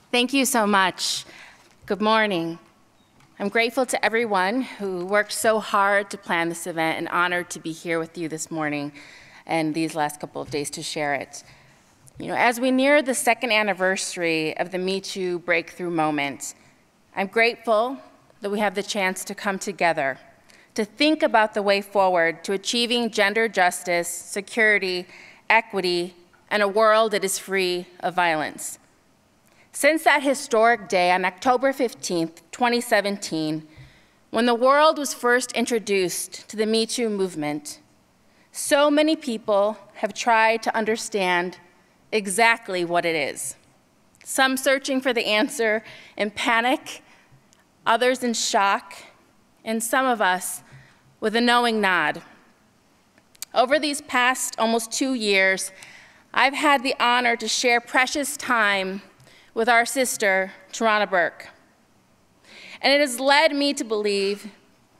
Thank you so much. Good morning. I'm grateful to everyone who worked so hard to plan this event and honored to be here with you this morning and these last couple of days to share it. As we near the second anniversary of the MeToo breakthrough moment, I'm grateful that we have the chance to come together to think about the way forward to achieving gender justice, security, equity, and a world that is free of violence. Since that historic day on October 15th, 2017, when the world was first introduced to the MeToo movement, so many people have tried to understand exactly what it is. Some searching for the answer in panic, others in shock, and some of us with a knowing nod. Over these past almost 2 years, I've had the honor to share precious time with our sister, Tarana Burke. And it has led me to believe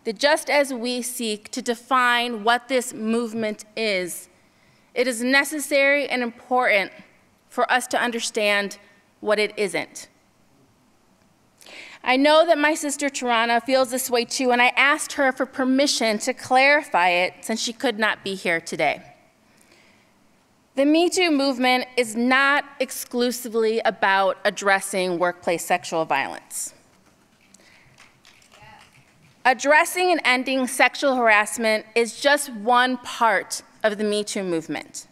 that just as we seek to define what this movement is, it is necessary and important for us to understand what it isn't. I know that my sister Tarana feels this way too, and I asked her for permission to clarify it since she could not be here today. The MeToo movement is not exclusively about addressing workplace sexual violence. Addressing and ending sexual harassment is just one part of the MeToo movement.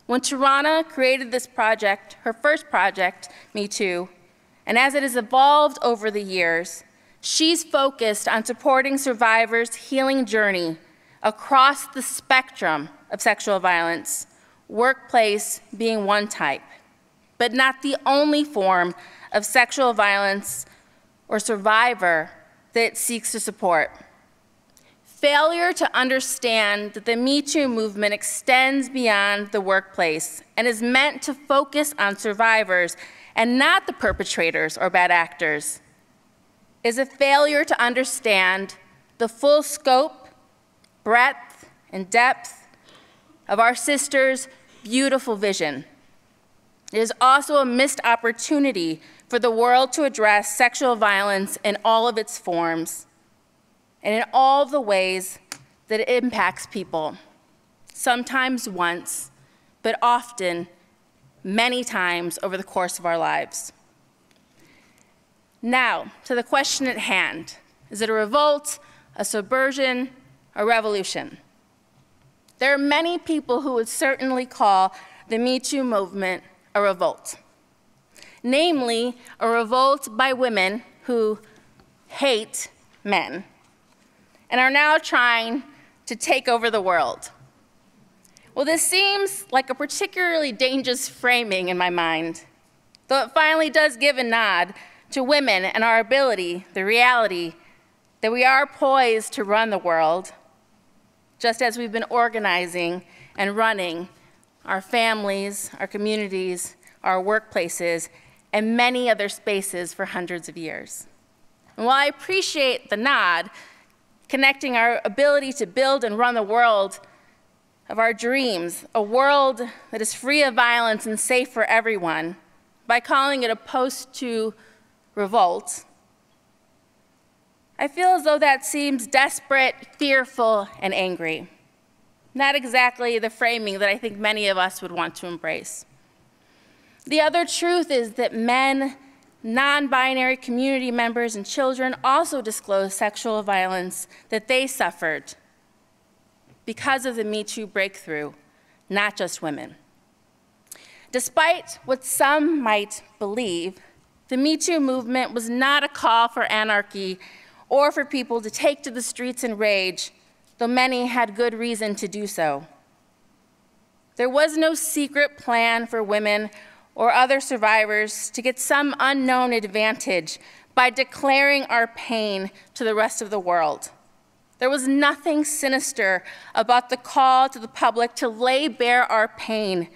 When Tarana created this project, her first project, MeToo, and as it has evolved over the years, she's focused on supporting survivors' healing journey across the spectrum of sexual violence, workplace being one type, but not the only form of sexual violence or survivor that it seeks to support. Failure to understand that the MeToo movement extends beyond the workplace and is meant to focus on survivors and not the perpetrators or bad actors is a failure to understand the full scope, breadth, and depth of our sisters' beautiful vision. It is also a missed opportunity for the world to address sexual violence in all of its forms and in all the ways that it impacts people, sometimes once, but often many times over the course of our lives. Now, to the question at hand. Is it a revolt, a subversion, a revolution? There are many people who would certainly call the MeToo movement a revolt. Namely, a revolt by women who hate men and are now trying to take over the world. Well, this seems like a particularly dangerous framing in my mind, though it finally does give a nod to women and our ability, the reality, that we are poised to run the world, just as we've been organizing and running our families, our communities, our workplaces, and many other spaces for hundreds of years. And while I appreciate the nod, connecting our ability to build and run the world of our dreams, a world that is free of violence and safe for everyone, by calling it a post-MeToo revolt, I feel as though that seems desperate, fearful, and angry. Not exactly the framing that I think many of us would want to embrace. The other truth is that men, non-binary community members, and children also disclose sexual violence that they suffered because of the MeToo breakthrough, not just women. Despite what some might believe, the MeToo movement was not a call for anarchy or for people to take to the streets in rage, though many had good reason to do so. There was no secret plan for women or other survivors to get some unknown advantage by declaring our pain to the rest of the world. There was nothing sinister about the call to the public to lay bare our pain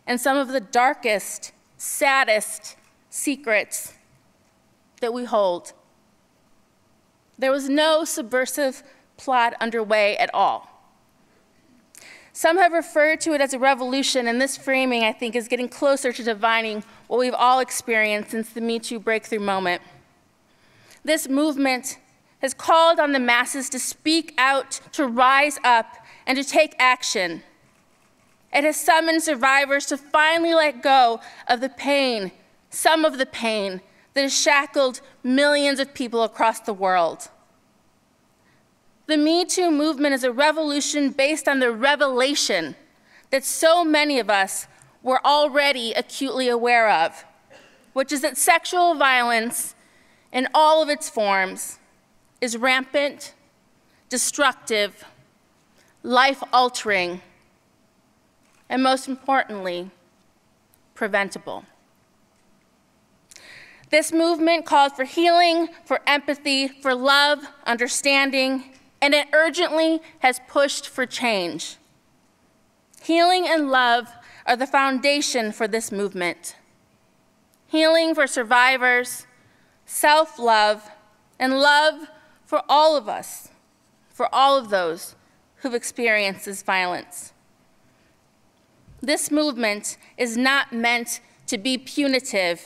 and some of the darkest, saddest secrets that we hold. There was no subversive plot underway at all. Some have referred to it as a revolution, and this framing, I think, is getting closer to defining what we've all experienced since the MeToo breakthrough moment. This movement has called on the masses to speak out, to rise up, and to take action. It has summoned survivors to finally let go of the pain, some of the pain, that has shackled millions of people across the world. The MeToo movement is a revolution based on the revelation that so many of us were already acutely aware of, which is that sexual violence in all of its forms is rampant, destructive, life-altering, and most importantly, preventable. This movement calls for healing, for empathy, for love, understanding, and it urgently has pushed for change. Healing and love are the foundation for this movement. Healing for survivors, self-love, and love for all of us, for all of those who've experienced this violence. This movement is not meant to be punitive,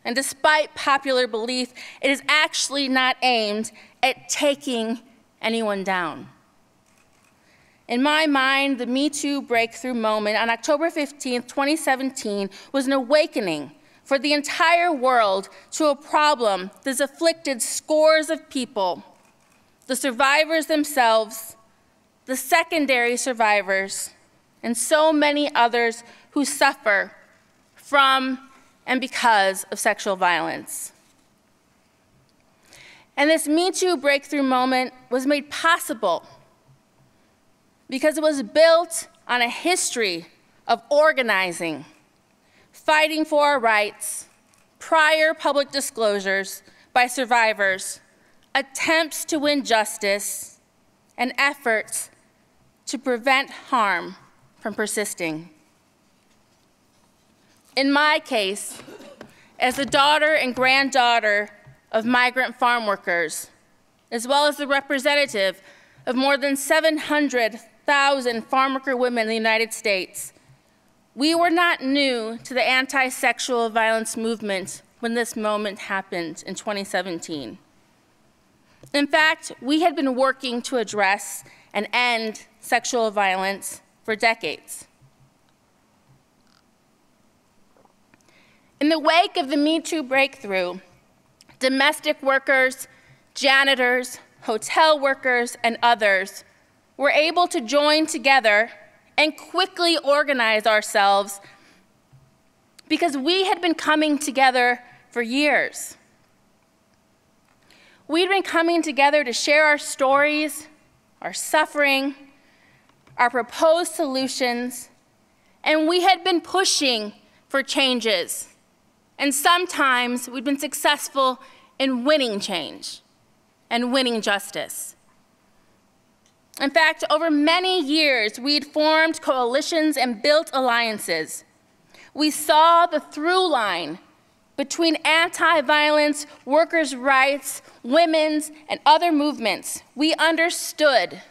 and despite popular belief, it is actually not aimed at taking anyone down. In my mind, the MeToo breakthrough moment on October 15, 2017 was an awakening for the entire world to a problem that's afflicted scores of people, the survivors themselves, the secondary survivors, and so many others who suffer from and because of sexual violence. And this MeToo breakthrough moment was made possible because it was built on a history of organizing, fighting for our rights, prior public disclosures by survivors, attempts to win justice, and efforts to prevent harm from persisting. In my case, as the daughter and granddaughter of migrant farm workers, as well as the representative of more than 700,000 farm worker women in the United States, we were not new to the anti-sexual violence movement when this moment happened in 2017. In fact, we had been working to address and end sexual violence for decades. In the wake of the MeToo breakthrough, domestic workers, janitors, hotel workers, and others were able to join together and quickly organize ourselves because we had been coming together for years. We'd been coming together to share our stories, our suffering, our proposed solutions, and we had been pushing for changes. And sometimes we've been successful in winning change and winning justice. In fact, over many years, we'd formed coalitions and built alliances. We saw the through line between anti-violence, workers' rights, women's, and other movements. We understood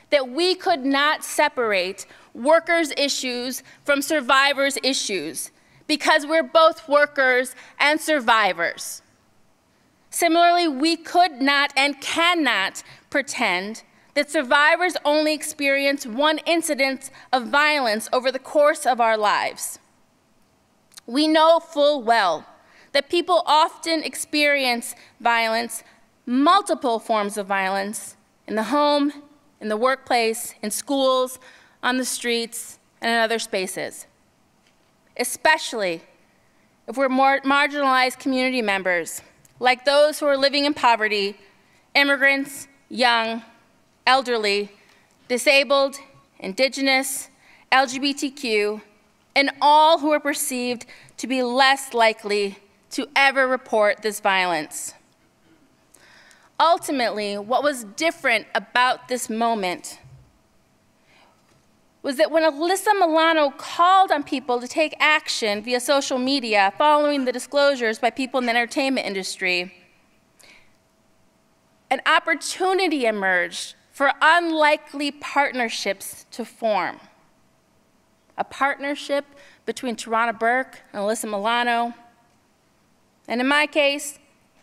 that we could not separate workers' issues from survivors' issues, because we're both workers and survivors. Similarly, we could not and cannot pretend that survivors only experience one incident of violence over the course of our lives. We know full well that people often experience violence, multiple forms of violence, in the home, in the workplace, in schools, on the streets, and in other spaces. Especially if we're more marginalized community members, like those who are living in poverty, immigrants, young, elderly, disabled, indigenous, LGBTQ, and all who are perceived to be less likely to ever report this violence. Ultimately, what was different about this moment was that when Alyssa Milano called on people to take action via social media following the disclosures by people in the entertainment industry, an opportunity emerged for unlikely partnerships to form. A partnership between Tarana Burke and Alyssa Milano. And in my case,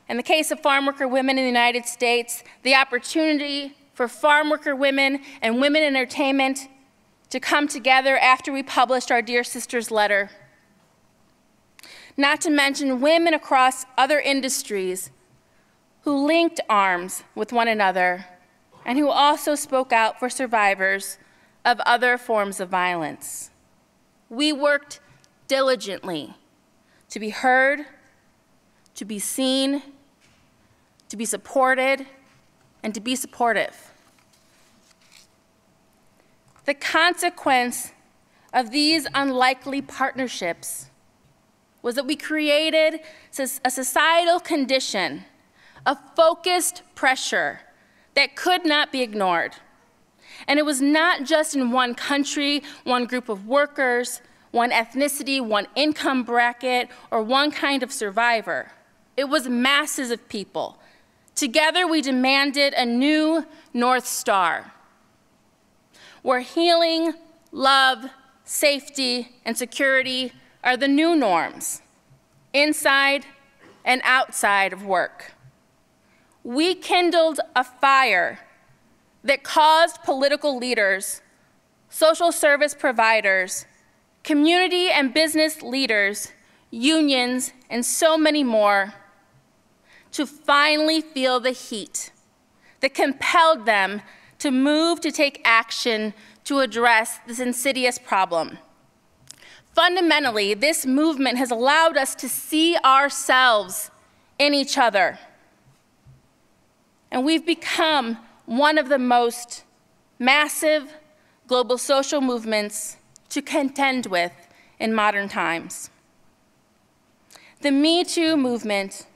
in the case of farm worker women in the United States, the opportunity for farm worker women and women in entertainment to come together after we published our Dear Sisters letter. Not to mention women across other industries who linked arms with one another and who also spoke out for survivors of other forms of violence. We worked diligently to be heard, to be seen, to be supported, and to be supportive. The consequence of these unlikely partnerships was that we created a societal condition of focused pressure that could not be ignored. And it was not just in one country, one group of workers, one ethnicity, one income bracket, or one kind of survivor. It was masses of people. Together, we demanded a new North Star, where healing, love, safety, and security are the new norms, inside and outside of work. We kindled a fire that caused political leaders, social service providers, community and business leaders, unions, and so many more to finally feel the heat that compelled them to move to take action to address this insidious problem. Fundamentally, this movement has allowed us to see ourselves in each other. And we've become one of the most massive global social movements to contend with in modern times. The MeToo movement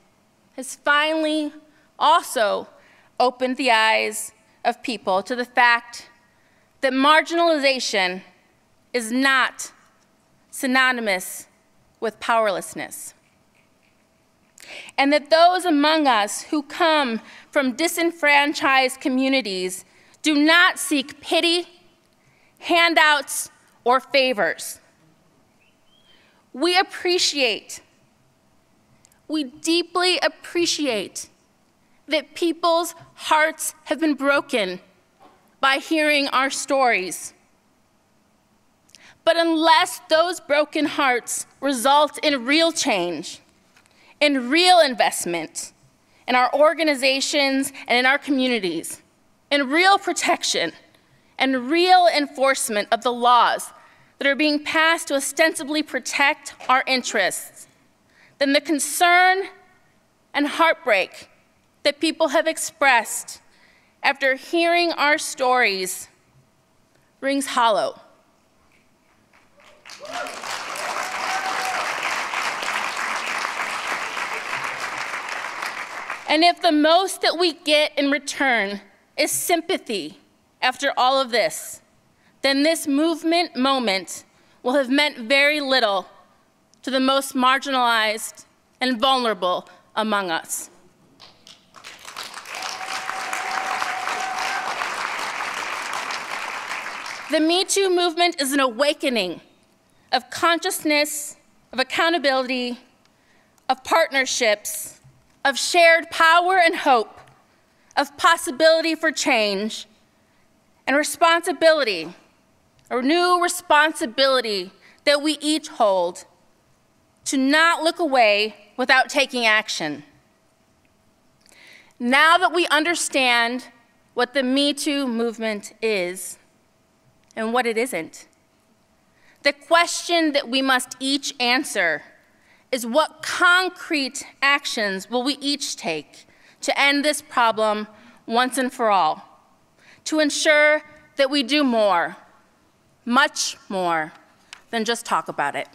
has finally also opened the eyes of people to the fact that marginalization is not synonymous with powerlessness, and that those among us who come from disenfranchised communities do not seek pity, handouts, or favors. We deeply appreciate that people's hearts have been broken by hearing our stories. But unless those broken hearts result in real change, in real investment in our organizations and in our communities, in real protection and real enforcement of the laws that are being passed to ostensibly protect our interests, then the concern and heartbreak that people have expressed after hearing our stories rings hollow. And if the most that we get in return is sympathy after all of this, then this movement moment will have meant very little to the most marginalized and vulnerable among us. The MeToo movement is an awakening of consciousness, of accountability, of partnerships, of shared power and hope, of possibility for change, and responsibility, a new responsibility that we each hold to not look away without taking action. Now that we understand what the MeToo movement is and what it isn't, the question that we must each answer is what concrete actions will we each take to end this problem once and for all, to ensure that we do more, much more, than just talk about it.